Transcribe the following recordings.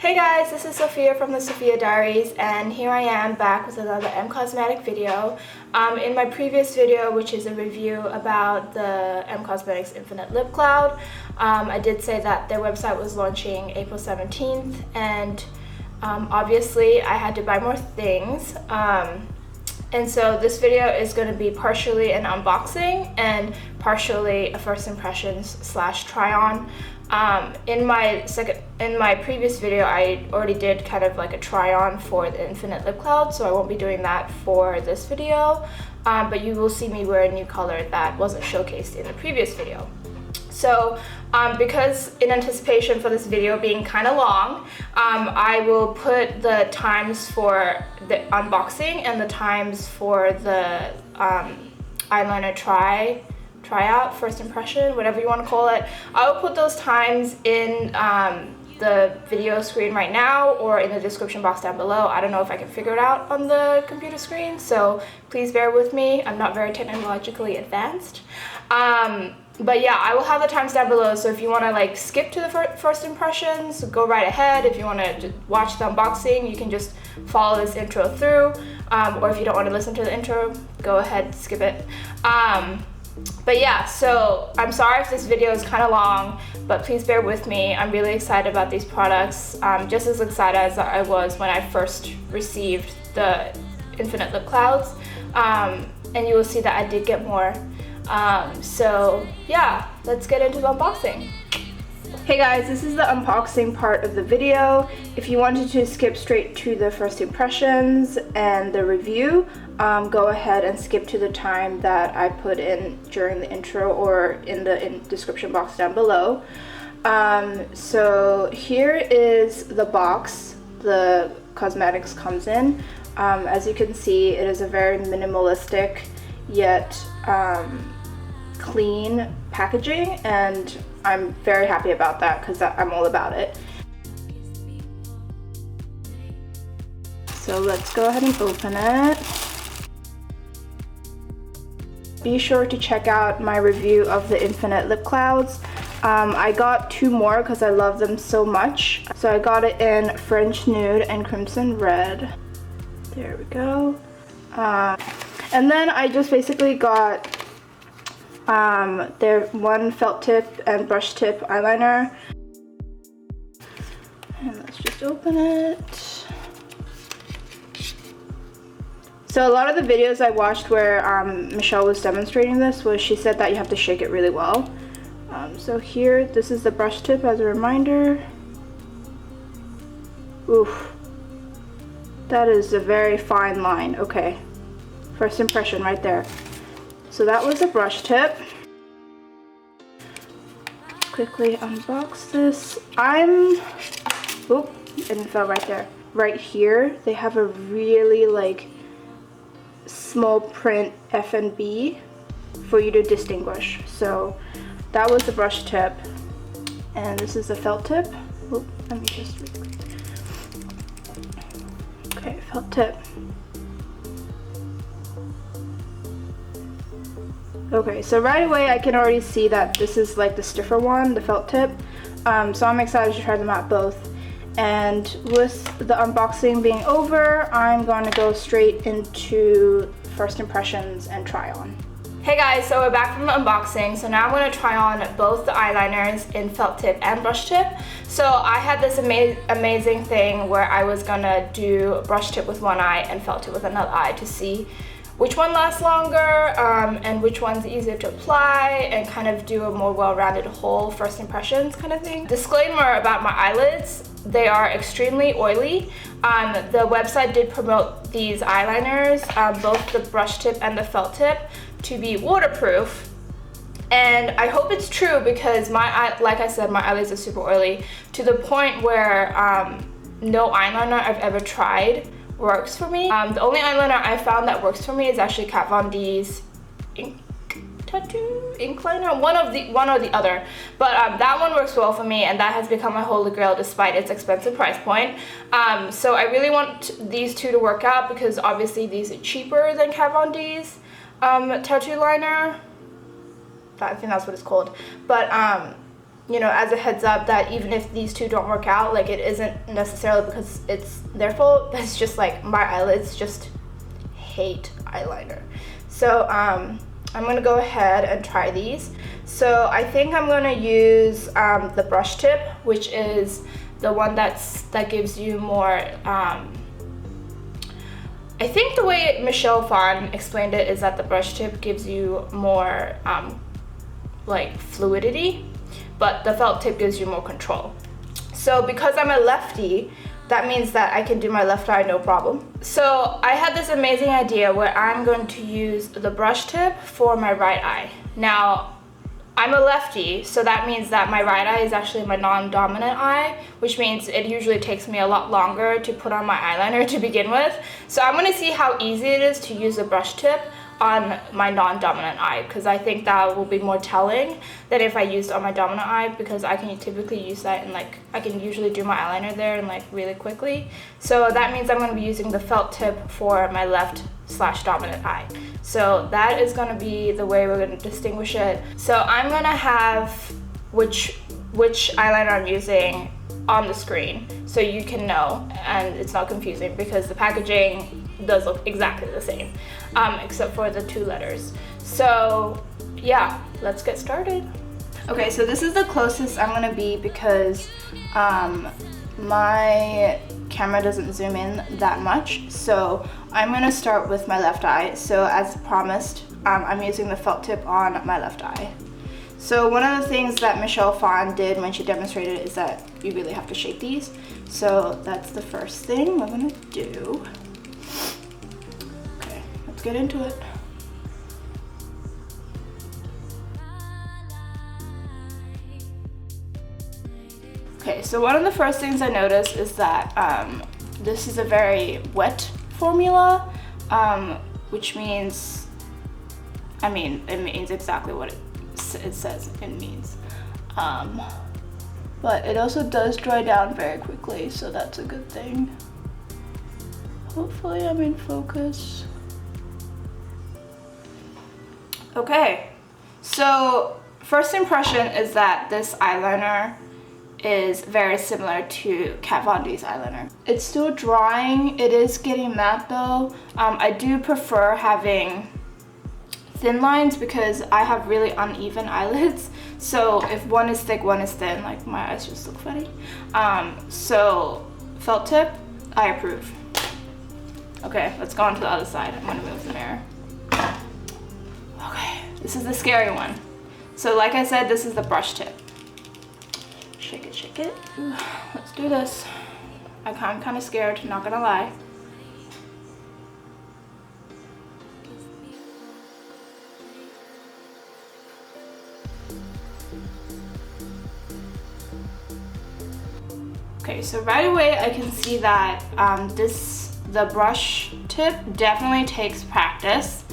Hey guys, this is Sophia from the Sophia Diaries, and here I am back with another Cosmetic video. In my previous video, which is a review about the Cosmetics Infinite Lip Cloud, I did say that their website was launching April 17th, and obviously I had to buy more things. And so this video is going to be partially an unboxing and partially a first impressions / try on. In my previous video, I already did kind of like a try on for the Infinite Lip Cloud, so I won't be doing that for this video, but you will see me wear a new color that wasn't showcased in the previous video. So because in anticipation for this video being kind of long, I will put the times for the unboxing and the times for the eyeliner tryout, first impression, whatever you want to call it. I will put those times in the video screen right now or in the description box down below. I don't know if I can figure it out on the computer screen, so please bear with me. I'm not very technologically advanced. But yeah, I will have the times down below, so if you want to like skip to the first impressions, go right ahead. If you want to watch the unboxing, you can just follow this intro through, or if you don't want to listen to the intro, go ahead, skip it. But yeah, so I'm sorry if this video is kind of long, but please bear with me. I'm really excited about these products, just as excited as I was when I first received the Infinite Lip Clouds, and you will see that I did get more. So yeah, let's get into the unboxing. Hey guys, this is the unboxing part of the video. If you wanted to skip straight to the first impressions and the review, go ahead and skip to the time that I put in during the intro or in the description box down below. So here is the box the cosmetics comes in. As you can see, it is a very minimalistic yet clean packaging, and I'm very happy about that because I'm all about it. So let's go ahead and open it. Be sure to check out my review of the Infinite Lip Clouds. I got two more because I love them so much. So I got it in French Nude and Crimson Red. There we go. And then I just basically got their one felt tip and brush tip eyeliner. And let's just open it. So a lot of the videos I watched where Michelle was demonstrating this was she said that you have to shake it really well. So here, this is the brush tip as a reminder. Oof. That is a very fine line. Okay. First impression right there. So that was a brush tip. Quickly unbox this. Oop, and it fell right there. Right here, they have a really like small print F&B for you to distinguish. So that was the brush tip, and this is the felt tip. Oop, let me just okay, felt tip. Okay, so right away I can already see that this is like the stiffer one, the felt tip. So I'm excited to try them out both. And with the unboxing being over, I'm going to go straight into first impressions and try on. Hey guys, so we're back from the unboxing. So now I'm going to try on both the eyeliners in felt tip and brush tip. So I had this amazing thing where I was going to do brush tip with one eye and felt tip with another eye to see which one lasts longer and which one's easier to apply, and kind of do a more well-rounded whole first impressions kind of thing. Disclaimer about my eyelids, they are extremely oily. The website did promote these eyeliners, both the brush tip and the felt tip, to be waterproof. And I hope it's true because like I said, my eyelids are super oily to the point where no eyeliner I've ever tried works for me. The only eyeliner I found that works for me is actually Kat Von D's ink liner, one or the other, but that one works well for me, and that has become my holy grail despite its expensive price point. So I really want these two to work out because obviously these are cheaper than Kat Von D's tattoo liner. I think that's what it's called, but you know, as a heads up that even if these two don't work out, like it isn't necessarily because it's their fault. It's just like my eyelids just hate eyeliner. So I'm gonna go ahead and try these. So I think I'm gonna use the brush tip, which is the one that gives you more, I think the way Michelle Phan explained it is that the brush tip gives you more like fluidity, but the felt tip gives you more control. So because I'm a lefty, that means that I can do my left eye no problem. So I had this amazing idea where I'm going to use the brush tip for my right eye. Now, I'm a lefty, so that means that my right eye is actually my non-dominant eye, which means it usually takes me a lot longer to put on my eyeliner to begin with. So I'm gonna see how easy it is to use a brush tip on my non-dominant eye, because I think that will be more telling than if I used on my dominant eye, because I can typically use that and like I can usually do my eyeliner there and like really quickly. So that means I'm going to be using the felt tip for my left/dominant eye. So that is going to be the way we're going to distinguish it. So I'm going to have which eyeliner I'm using on the screen so you can know and it's not confusing, because the packaging does look exactly the same, except for the two letters. So yeah, let's get started. Okay, so this is the closest I'm gonna be because my camera doesn't zoom in that much. So I'm gonna start with my left eye. So as promised, I'm using the felt tip on my left eye. So one of the things that Michelle Phan did when she demonstrated is that you really have to shape these. So that's the first thing we're gonna do. Okay, let's get into it. Okay, so one of the first things I noticed is that this is a very wet formula, which means, it means exactly what it says it means. But it also does dry down very quickly, so that's a good thing. Hopefully I'm in focus. Okay, so first impression is that this eyeliner is very similar to Kat Von D's eyeliner. It's still drying, it is getting matte though. I do prefer having thin lines because I have really uneven eyelids. So if one is thick, one is thin, like my eyes just look funny. So felt tip, I approve. Okay, let's go on to the other side. I'm gonna move the mirror. Okay, this is the scary one. So like I said, this is the brush tip. Shake it, shake it. Ooh, let's do this. I'm kind of scared, not gonna lie. Okay, so right away I can see that the brush tip definitely takes practice.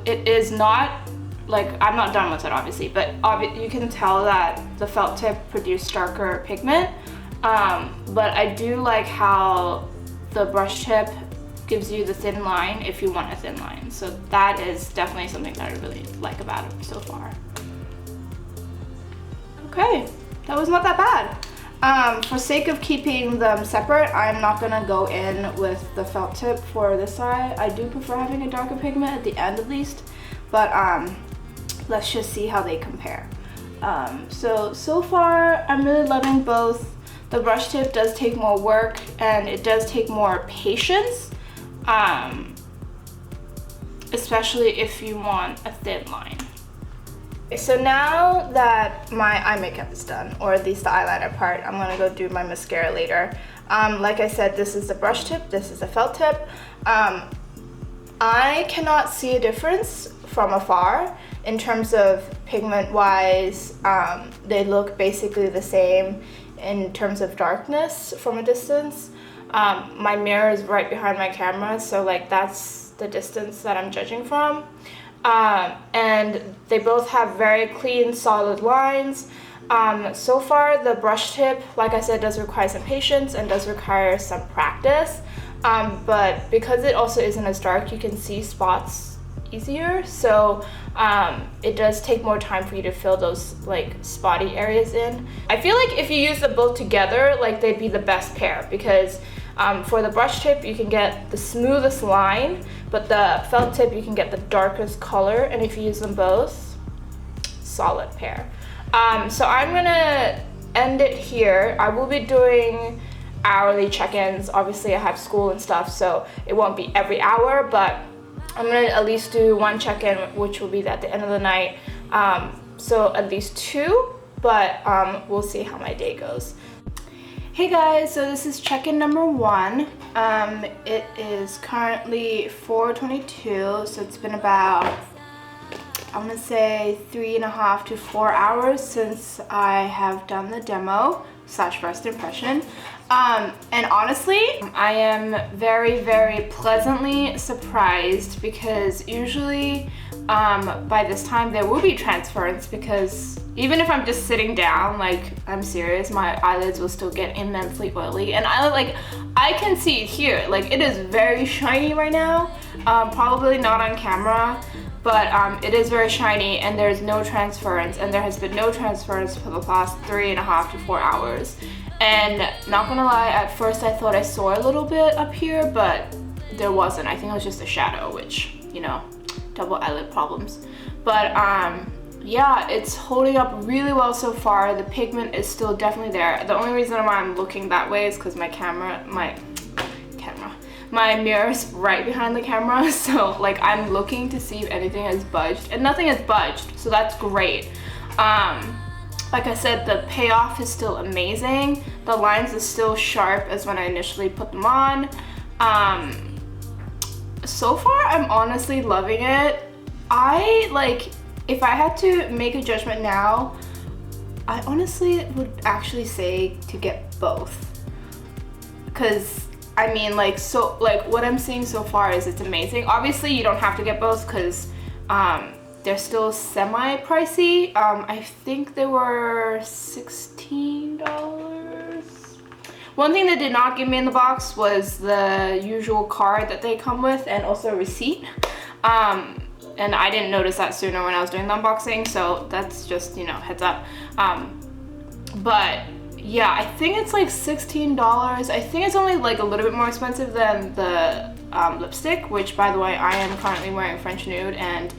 It is not, like, I'm not done with it obviously, but you can tell that the felt tip produced darker pigment. But I do like how the brush tip gives you the thin line if you want a thin line. So that is definitely something that I really like about it so far. Okay, that was not that bad. For sake of keeping them separate, I'm not gonna go in with the felt tip for this eye. I do prefer having a darker pigment at the end at least, but let's just see how they compare. So far I'm really loving both. The brush tip does take more work and it does take more patience, especially if you want a thin line. So now that my eye makeup is done, or at least the eyeliner part, I'm gonna go do my mascara later. Like I said, this is the brush tip, this is the felt tip. I cannot see a difference from afar in terms of pigment wise. They look basically the same in terms of darkness from a distance. My mirror is right behind my camera, so like that's the distance that I'm judging from. And they both have very clean, solid lines. So far, the brush tip, like I said, does require some patience and does require some practice. But because it also isn't as dark, you can see spots easier. So it does take more time for you to fill those like spotty areas in. I feel like if you use them both together, like they'd be the best pair, because for the brush tip you can get the smoothest line, but the felt tip you can get the darkest color, and if you use them both, solid pair. So I'm gonna end it here. I will be doing hourly check-ins. Obviously I have school and stuff, so it won't be every hour, but I'm gonna at least do one check-in, which will be at the end of the night. So at least 2, but we'll see how my day goes. Hey guys, so this is check-in number 1. It is currently 4:22, so it's been about, I want to say 3.5 to 4 hours since I have done the demo / first impression. And honestly, I am very, very pleasantly surprised, because usually by this time there will be transference, because even if I'm just sitting down, like, I'm serious, my eyelids will still get immensely oily, and I can see it here. Like, it is very shiny right now. Probably not on camera, but it is very shiny, and there's no transference, and there has been no transference for the past 3.5 to 4 hours. And not gonna lie, at first I thought I saw a little bit up here, but there wasn't. I think it was just a shadow, which, you know, double eyelid problems. But yeah, it's holding up really well so far. The pigment is still definitely there. The only reason why I'm looking that way is because my mirror is right behind the camera, so like I'm looking to see if anything has budged, and nothing has budged, so that's great. Like I said, the payoff is still amazing. The lines are still sharp as when I initially put them on. So far, I'm honestly loving it. If I had to make a judgment now, I honestly would actually say to get both. Because, I mean, what I'm seeing so far is it's amazing. Obviously, you don't have to get both, because they're still semi-pricey. I think they were $16. One thing they did not give me in the box was the usual card that they come with, and also a receipt. And I didn't notice that sooner when I was doing the unboxing, so that's just, you know, heads up. But yeah, I think it's like $16. I think it's only like a little bit more expensive than the lipstick, which, by the way, I am currently wearing French Nude, and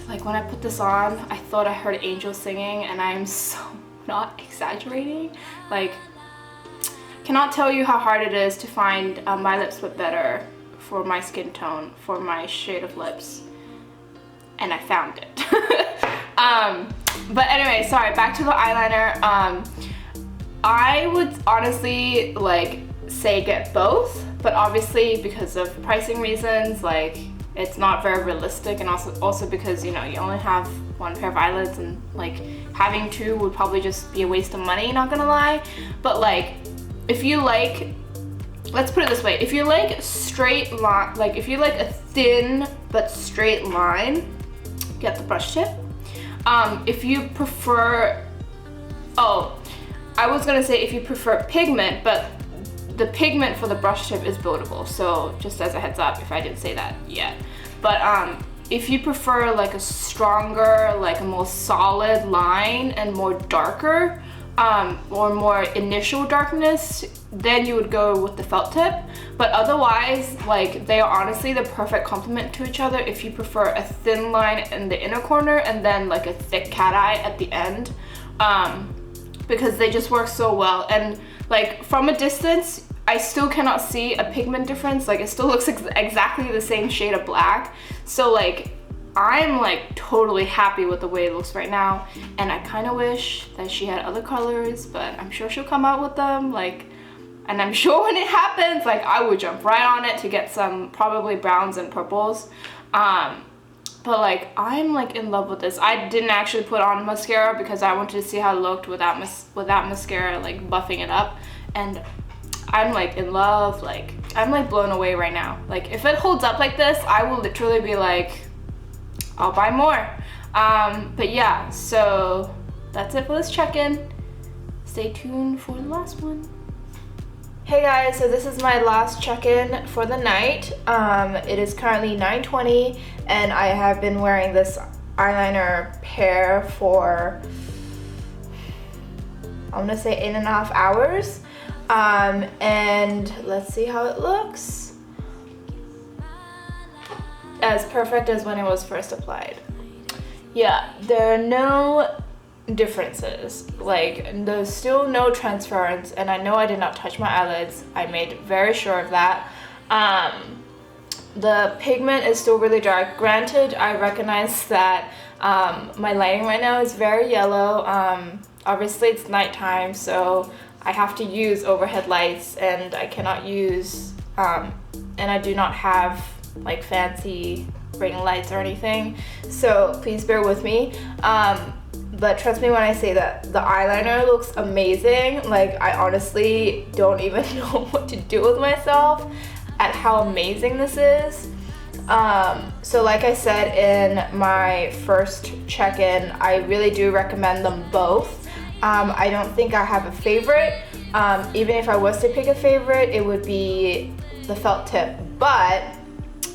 like when I put this on, I thought I heard angels singing, and I'm so not exaggerating. Like, cannot tell you how hard it is to find my lips but better for my skin tone, for my shade of lips, and I found it. But anyway, sorry, back to the eyeliner. I would honestly like say get both, but obviously because of pricing reasons, like, it's not very realistic, and also because, you know, you only have one pair of eyelids, and like having 2 would probably just be a waste of money, not gonna lie. But like, if you like, let's put it this way, if you like straight line, like if you like a thin but straight line, get the brush tip. If you prefer, I was gonna say if you prefer pigment, but the pigment for the brush tip is buildable, so just as a heads up if I didn't say that yet. But if you prefer like a stronger, like a more solid line and more darker, or more initial darkness, then you would go with the felt tip. But otherwise, like, they are honestly the perfect complement to each other if you prefer a thin line in the inner corner and then like a thick cat eye at the end, because they just work so well. And like from a distance, I still cannot see a pigment difference. Like, it still looks exactly the same shade of black. So like, I'm like totally happy with the way it looks right now, and I kind of wish that she had other colors, but I'm sure she'll come out with them. Like, and I'm sure when it happens, like, I would jump right on it to get some probably browns and purples. But like, I'm like in love with this. I didn't actually put on mascara because I wanted to see how it looked without mascara, like buffing it up, and I'm like in love. Like, I'm like blown away right now. Like, if it holds up like this, I will literally be like, I'll buy more. But yeah, so that's it for this check-in. Stay tuned for the last one. Hey guys, so this is my last check-in for the night. It is currently 9:20 and I have been wearing this eyeliner pair for, I'm gonna say 8.5 hours. And let's see how it looks. As perfect as when it was first applied. Yeah, there are no differences. Like, there's still no transference, and I know I did not touch my eyelids. I made very sure of that. The pigment is still really dark. Granted, I recognize that my lighting right now is very yellow. Obviously it's nighttime, so I have to use overhead lights, and I cannot use and I do not have like fancy ring lights or anything, so please bear with me. But trust me when I say that the eyeliner looks amazing. Like, I honestly don't even know what to do with myself at how amazing this is. So like I said in my first check-in, I really do recommend them both. I don't think I have a favorite. Even if I was to pick a favorite, it would be the felt tip, but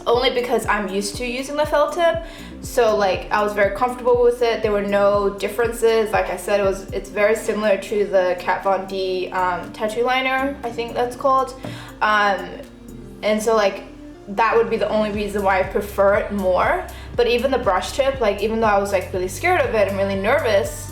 only because I'm used to using the felt tip. So like, I was very comfortable with it. There were no differences. Like I said, it's very similar to the Kat Von D tattoo liner, I think that's called. And so like, that would be the only reason why I prefer it more. But even the brush tip, like, even though I was like really scared of it and really nervous,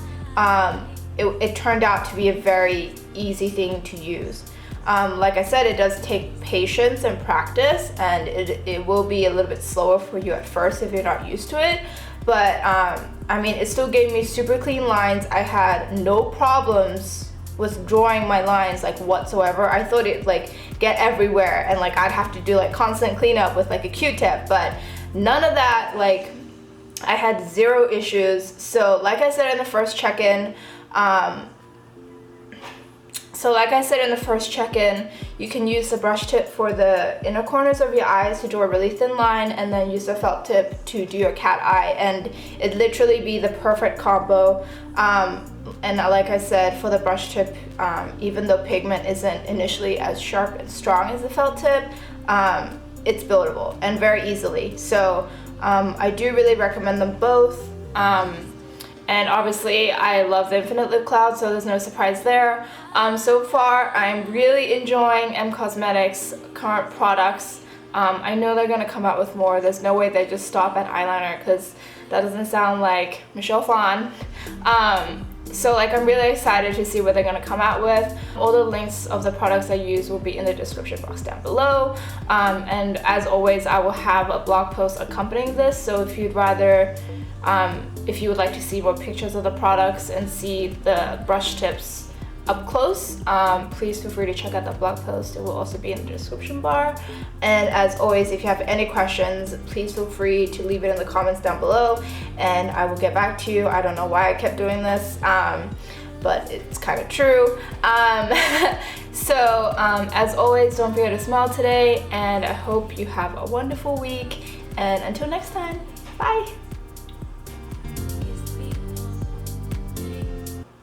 it turned out to be a very easy thing to use. Like I said, it does take patience and practice, and it will be a little bit slower for you at first if you're not used to it. But I mean, it still gave me super clean lines. I had no problems with drawing my lines like whatsoever. I thought it'd like get everywhere and like I'd have to do like constant cleanup with like a Q-tip, but none of that. Like, I had zero issues. So like I said in the first check-in, you can use the brush tip for the inner corners of your eyes to draw a really thin line, and then use the felt tip to do your cat eye, and it'd literally be the perfect combo. And like I said, for the brush tip, even though pigment isn't initially as sharp and strong as the felt tip, it's buildable and very easily. So I do really recommend them both. And obviously I love the Infinite Lip Cloud, so there's no surprise there. So far, I'm really enjoying M Cosmetics' current products. I know they're gonna come out with more. There's no way they just stop at eyeliner, because that doesn't sound like Michelle Phan. So like, I'm really excited to see what they're gonna come out with. All the links of the products I use will be in the description box down below. And as always, I will have a blog post accompanying this, so if you'd rather, if you would like to see more pictures of the products and see the brush tips up close, please feel free to check out that blog post. It will also be in the description bar. And as always, if you have any questions, please feel free to leave it in the comments down below, and I will get back to you. I don't know why I kept doing this, but it's kind of true. So as always, don't forget to smile today, and I hope you have a wonderful week, and until next time, bye.